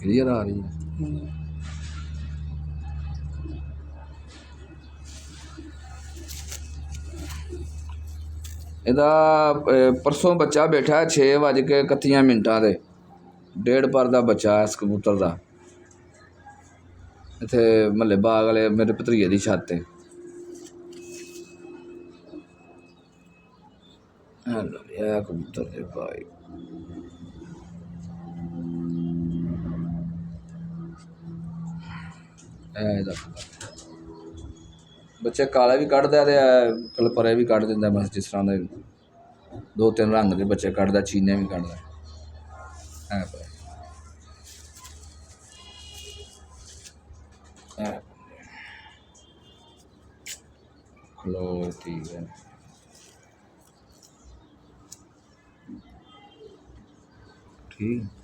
Clear आ रही है। ਇਹਦਾ परसों बच्चा बैठा है 6:31 ਦੇ 1.5 पर ਦਾ ਬੱਚਾ ਇਸ ਕਬੂਤਰ ਦਾ ਇੱਥੇ ਮਹੱਲੇ ਬਾਗ ਵਾਲੇ ਮੇਰੇ ਭਤਰੀਏ ਦੀ ਛੱਤ ਤੇ। ਇਹ ਕਬੂਤਰ ਦੇ ਭਾਈ ਇਹਦਾ ਬੱਚੇ ਕਾਲੇ ਵੀ ਕੱਢਦਾ ਤੇ ਕਲਪਰੇ ਵੀ ਕੱਢ ਦਿੰਦਾ। ਬਸ ਜਿਸ ਤਰ੍ਹਾਂ ਦੇ 2-3 ਰੰਗ ਦੇ ਬੱਚੇ ਕੱਢਦਾ, ਚੀਨੇ ਵੀ ਕੱਢਦਾ ਹੈ ਭਾਈ। लो ठीक है। ठीक।